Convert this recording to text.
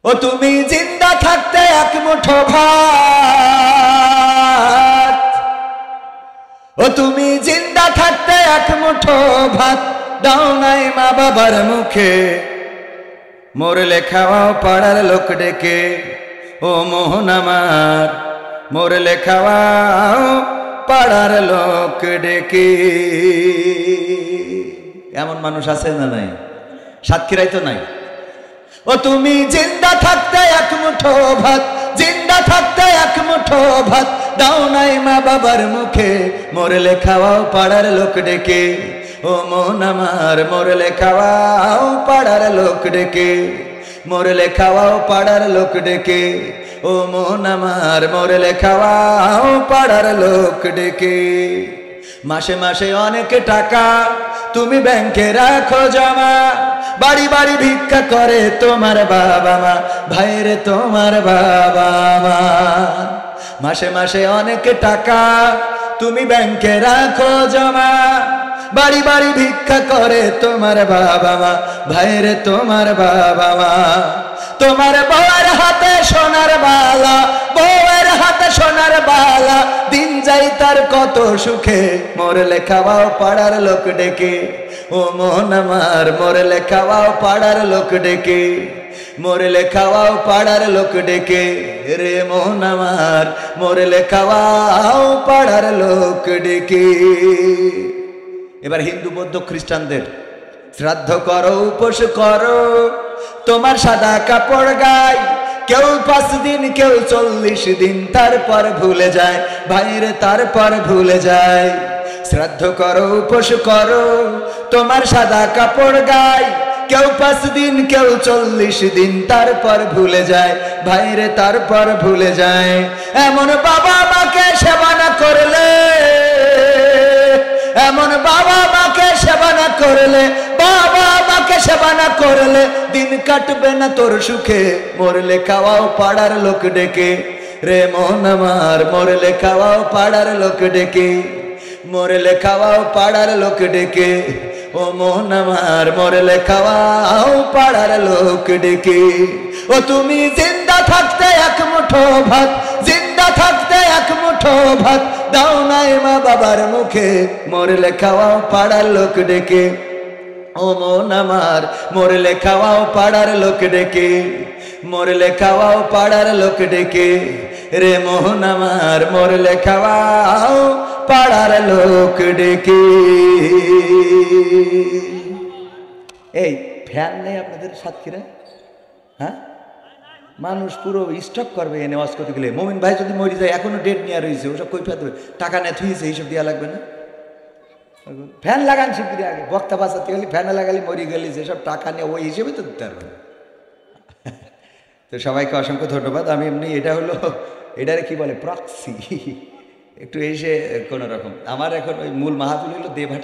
ও তুমি জিন্দা থাকতে এক মুঠো ভাত, ও তুমি জিন্দা থাকতে এক মুঠো ভাত দাও নাই মা বাবার মুখে, মরলে খাওয়াও পাড়ার লোক ডেকে। ও মোহন আমার মরলে খাওয়াও পাড়ার লোক ডেকে। এমন মানুষ আছে না নাই? সাতক্ষীরাই তো নাই। ও তুমি জিন্দা থাকতে এক মুঠো ভাত, জিন্দা থাকতে এক মুঠো ভাত দাও নাই মা বাবার মুখে, মরলে খাওয়াও পাড়ার লোক ডেকে। ও মন আমার মরলে খাওয়াও পাড়ার লোক ডেকে, মরলে খাওয়াও পাড়ার লোক ডেকে। ও মন আমার মরলে খাওয়াও পাড়ার লোক ডেকে। মাসে মাসে অনেক টাকা তুমি ব্যাংকে রাখো জমা, বাড়ি বাড়ি ভিক্ষা করে তোমার বাবা মা, ভাইরে তোমার বাবা মা। মাসে মাসে অনেক টাকা তুমি ব্যাংকে রাখো জমা, বাড়ি বাড়ি ভিক্ষা করে তোমার বাবা মা, ভাইরে তোমার বাবা মা। তোমার বউয়ের হাতে সোনার বালা, বউয়ের হাতে সোনার বালা, দিন যাই তার কত সুখে, মরলে খাওয়াও পাড়ার লোক ডেকে। ও মন আমার মরলে খাওয়াও পাড়ার লোক ডেকে, মরলে খাওয়াও পাড়ার লোক ডেকে। রে মন আমার মরলে খাওয়াও পাড়ার লোক ডেকে। এবার হিন্দু বৌদ্ধ খ্রিস্টানদের শ্রাদ্ধ করো, উপোস করো, তোমার সাদা কাপড় গায়, কেউ 5 দিন কেউ 40 দিন, তারপর ভুলে যায় ভাইরে, তারপর ভুলে যায়। শ্রাদ্ধ করো, উপোস করো, তোমার সাদা কাপড় গায়, কেউ 5 দিন কেউ 40 দিন, তারপর ভুলে যায় ভাইরে, তারপর ভুলে যায়। এমন বাবা মাকে সেবা না করলে, এমন বাবা মাকে সেবা না করলে, বাবা মাকে সেবা না করলে দিন কাটবে না তোর সুখে, মরলে খাওয়াও পাড়ার লোক ডেকে। রে মন আমার মরলে খাওয়াও পাড়ার লোক ডেকে, মরলে খাওয়াও পাড়ার লোক ডেকে। ও মন আমার মরলে খাওয়াও পাড়ার লোক ডেকে। ও তুমি জিন্দা থাকতে এক মুঠো ভাত, জিন্দা থাকতে এক মুঠো ভাত দাও নাই মা বাবার মুখে, মরলে খাওয়াও পাড়ার লোক ডেকে। ও মন আমার মরলে খাওয়াও পাড়ার লোক ডেকে, মরলে খাওয়াও পাড়ার লোক ডেকে। রে মোহন আমার মরলে খাওয়াও পাড়ার লোক ডেকে। এই ফ্যান নেই আপনাদের সাতক্ষীরায়? হ্যাঁ, মানুষ পুরো স্টক করবে এনে ওয়াজ করতে গেলে। মোমিন ভাই যদি মরে যায়, এখনো ডেট নেওয়া রয়েছে, ওসব কই ফেলতে হবে, টাকা নেই থুয়েছে, এইসব দেওয়া লাগবে না। ফ্যান লাগান শিগগিরি, আগে বক্তা বাঁচাতে গেলে ফ্যানে লাগালে মরে গেলে যেসব টাকা নিয়ে ওই হিসেবে তো দিতে পারবে। তো সবাইকে অসংখ্য ধন্যবাদ। আমি এমনি এটা হলো, এটারে কি বলে, প্রক্সি, একটু এসে কোনো রকম। আমার এখন ওই মূল মাহফিল হলো দেবহাট।